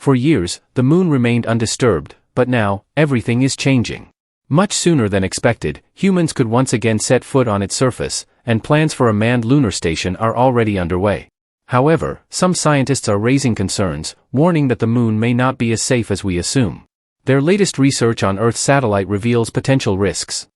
For years, the moon remained undisturbed, but now, everything is changing. Much sooner than expected, humans could once again set foot on its surface, and plans for a manned lunar station are already underway. However, some scientists are raising concerns, warning that the moon may not be as safe as we assume. Their latest research on Earth's satellite reveals potential risks.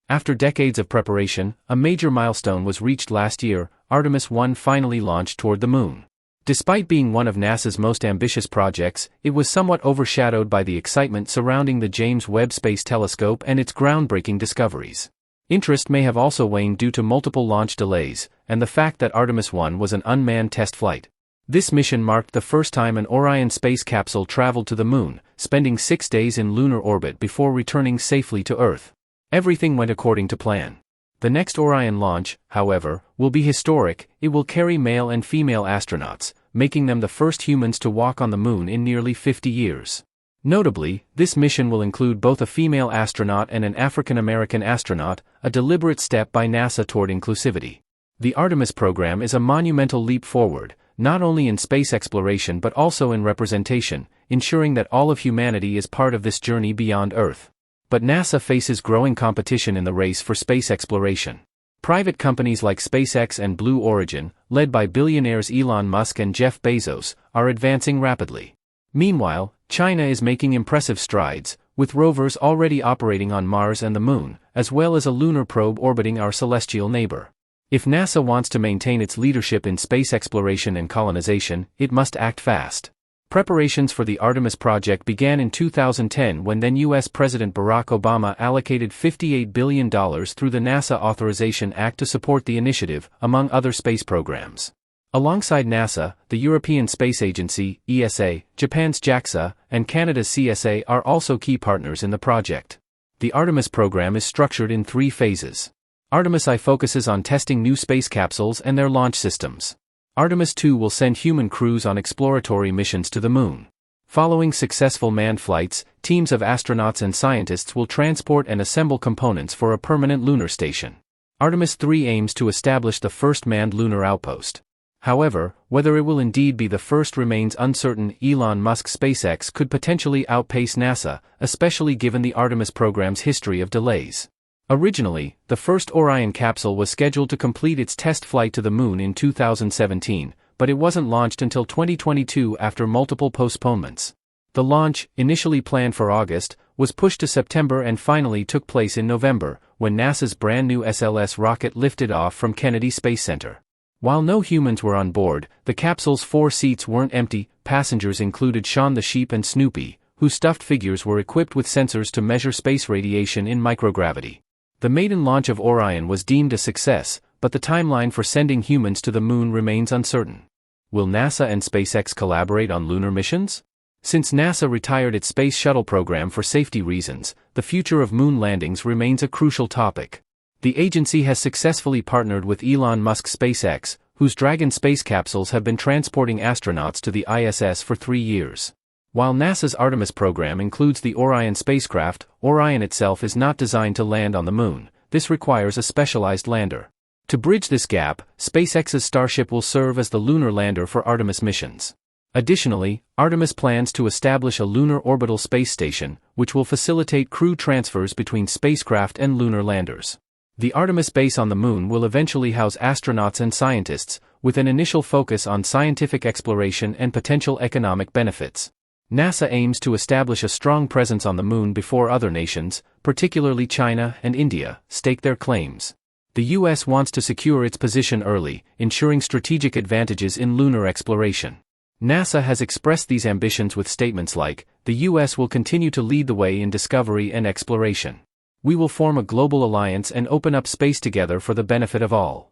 After decades of preparation, a major milestone was reached last year. Artemis 1 finally launched toward the moon. Despite being one of NASA's most ambitious projects, it was somewhat overshadowed by the excitement surrounding the James Webb Space Telescope and its groundbreaking discoveries. Interest may have also waned due to multiple launch delays, and the fact that Artemis 1 was an unmanned test flight. This mission marked the first time an Orion space capsule traveled to the moon, spending 6 days in lunar orbit before returning safely to Earth. Everything went according to plan. The next Orion launch, however, will be historic. It will carry male and female astronauts, making them the first humans to walk on the moon in nearly 50 years. Notably, this mission will include both a female astronaut and an African-American astronaut, a deliberate step by NASA toward inclusivity. The Artemis program is a monumental leap forward, not only in space exploration but also in representation, ensuring that all of humanity is part of this journey beyond Earth. But NASA faces growing competition in the race for space exploration. Private companies like SpaceX and Blue Origin, led by billionaires Elon Musk and Jeff Bezos, are advancing rapidly. Meanwhile, China is making impressive strides, with rovers already operating on Mars and the Moon, as well as a lunar probe orbiting our celestial neighbor. If NASA wants to maintain its leadership in space exploration and colonization, it must act fast. Preparations for the Artemis project began in 2010 when then U.S. President Barack Obama allocated $58 billion through the NASA Authorization Act to support the initiative, among other space programs. Alongside NASA, the European Space Agency, ESA, Japan's JAXA, and Canada's CSA are also key partners in the project. The Artemis program is structured in 3 phases. Artemis I focuses on testing new space capsules and their launch systems. Artemis 2 will send human crews on exploratory missions to the moon. Following successful manned flights, teams of astronauts and scientists will transport and assemble components for a permanent lunar station. Artemis 3 aims to establish the first manned lunar outpost. However, whether it will indeed be the first remains uncertain. Elon Musk's SpaceX could potentially outpace NASA, especially given the Artemis program's history of delays. Originally, the first Orion capsule was scheduled to complete its test flight to the moon in 2017, but it wasn't launched until 2022 after multiple postponements. The launch, initially planned for August, was pushed to September and finally took place in November, when NASA's brand new SLS rocket lifted off from Kennedy Space Center. While no humans were on board, the capsule's 4 seats weren't empty. Passengers included Shaun the Sheep and Snoopy, whose stuffed figures were equipped with sensors to measure space radiation in microgravity. The maiden launch of Orion was deemed a success, but the timeline for sending humans to the moon remains uncertain. Will NASA and SpaceX collaborate on lunar missions? Since NASA retired its space shuttle program for safety reasons, the future of moon landings remains a crucial topic. The agency has successfully partnered with Elon Musk's SpaceX, whose Dragon space capsules have been transporting astronauts to the ISS for 3 years. While NASA's Artemis program includes the Orion spacecraft, Orion itself is not designed to land on the moon. This requires a specialized lander. To bridge this gap, SpaceX's Starship will serve as the lunar lander for Artemis missions. Additionally, Artemis plans to establish a lunar orbital space station, which will facilitate crew transfers between spacecraft and lunar landers. The Artemis base on the moon will eventually house astronauts and scientists, with an initial focus on scientific exploration and potential economic benefits. NASA aims to establish a strong presence on the moon before other nations, particularly China and India, stake their claims. The U.S. wants to secure its position early, ensuring strategic advantages in lunar exploration. NASA has expressed these ambitions with statements like, "The U.S. will continue to lead the way in discovery and exploration. We will form a global alliance and open up space together for the benefit of all."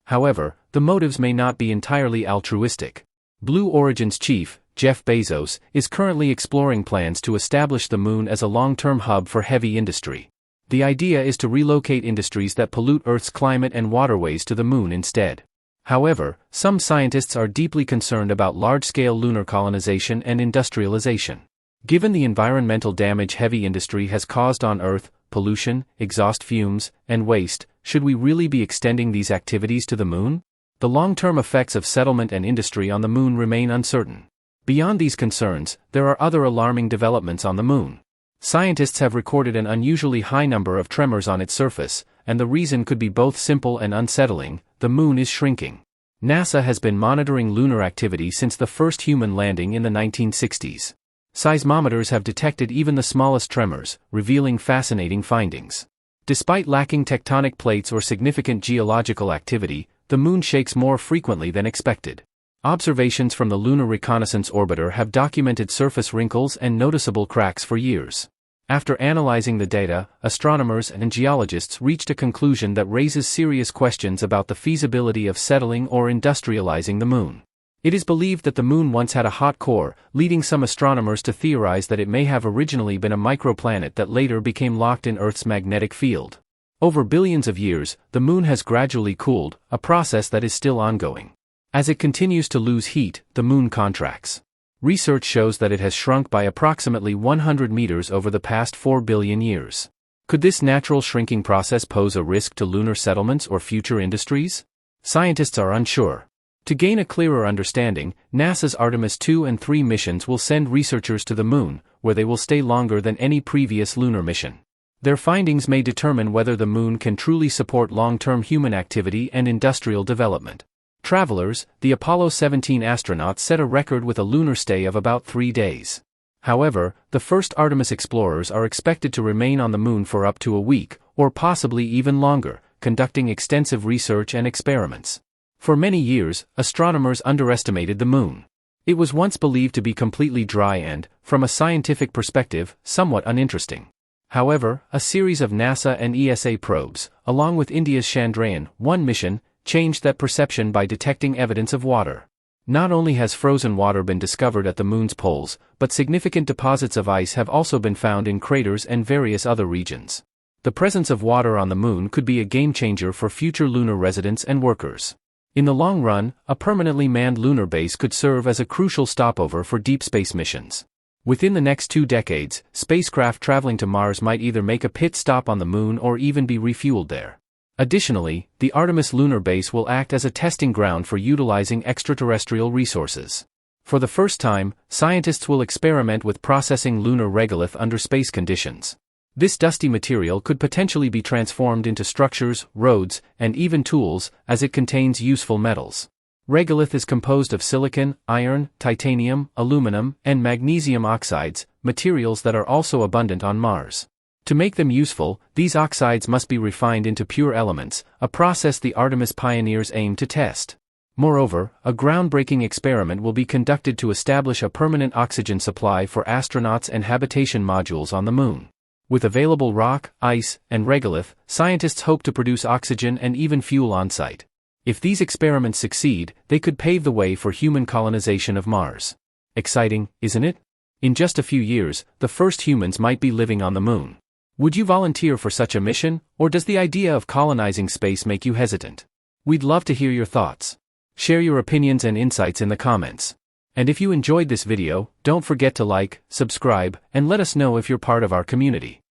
However, the motives may not be entirely altruistic. Blue Origin's chief, Jeff Bezos, is currently exploring plans to establish the moon as a long-term hub for heavy industry. The idea is to relocate industries that pollute Earth's climate and waterways to the moon instead. However, some scientists are deeply concerned about large-scale lunar colonization and industrialization. Given the environmental damage heavy industry has caused on Earth, pollution, exhaust fumes, and waste, should we really be extending these activities to the moon? The long-term effects of settlement and industry on the moon remain uncertain. Beyond these concerns, there are other alarming developments on the moon. Scientists have recorded an unusually high number of tremors on its surface, and the reason could be both simple and unsettling: the moon is shrinking. NASA has been monitoring lunar activity since the first human landing in the 1960s. Seismometers have detected even the smallest tremors, revealing fascinating findings. Despite lacking tectonic plates or significant geological activity, the moon shakes more frequently than expected. Observations from the Lunar Reconnaissance Orbiter have documented surface wrinkles and noticeable cracks for years. After analyzing the data, astronomers and geologists reached a conclusion that raises serious questions about the feasibility of settling or industrializing the moon. It is believed that the moon once had a hot core, leading some astronomers to theorize that it may have originally been a microplanet that later became locked in Earth's magnetic field. Over billions of years, the moon has gradually cooled, a process that is still ongoing. As it continues to lose heat, the moon contracts. Research shows that it has shrunk by approximately 100 meters over the past 4 billion years. Could this natural shrinking process pose a risk to lunar settlements or future industries? Scientists are unsure. To gain a clearer understanding, NASA's Artemis 2 and 3 missions will send researchers to the moon, where they will stay longer than any previous lunar mission. Their findings may determine whether the moon can truly support long-term human activity and industrial development. Travelers, the Apollo 17 astronauts set a record with a lunar stay of about 3 days. However, the first Artemis explorers are expected to remain on the moon for up to a week, or possibly even longer, conducting extensive research and experiments. For many years, astronomers underestimated the moon. It was once believed to be completely dry and, from a scientific perspective, somewhat uninteresting. However, a series of NASA and ESA probes, along with India's Chandrayaan-1 mission, changed that perception by detecting evidence of water. Not only has frozen water been discovered at the moon's poles, but significant deposits of ice have also been found in craters and various other regions. The presence of water on the moon could be a game-changer for future lunar residents and workers. In the long run, a permanently manned lunar base could serve as a crucial stopover for deep space missions. Within the next 2 decades, spacecraft traveling to Mars might either make a pit stop on the moon or even be refueled there. Additionally, the Artemis lunar base will act as a testing ground for utilizing extraterrestrial resources. For the first time, scientists will experiment with processing lunar regolith under space conditions. This dusty material could potentially be transformed into structures, roads, and even tools, as it contains useful metals. Regolith is composed of silicon, iron, titanium, aluminum, and magnesium oxides, materials that are also abundant on Mars. To make them useful, these oxides must be refined into pure elements, a process the Artemis pioneers aim to test. Moreover, a groundbreaking experiment will be conducted to establish a permanent oxygen supply for astronauts and habitation modules on the moon. With available rock, ice, and regolith, scientists hope to produce oxygen and even fuel on-site. If these experiments succeed, they could pave the way for human colonization of Mars. Exciting, isn't it? In just a few years, the first humans might be living on the moon. Would you volunteer for such a mission, or does the idea of colonizing space make you hesitant? We'd love to hear your thoughts. Share your opinions and insights in the comments. And if you enjoyed this video, don't forget to like, subscribe, and let us know if you're part of our community.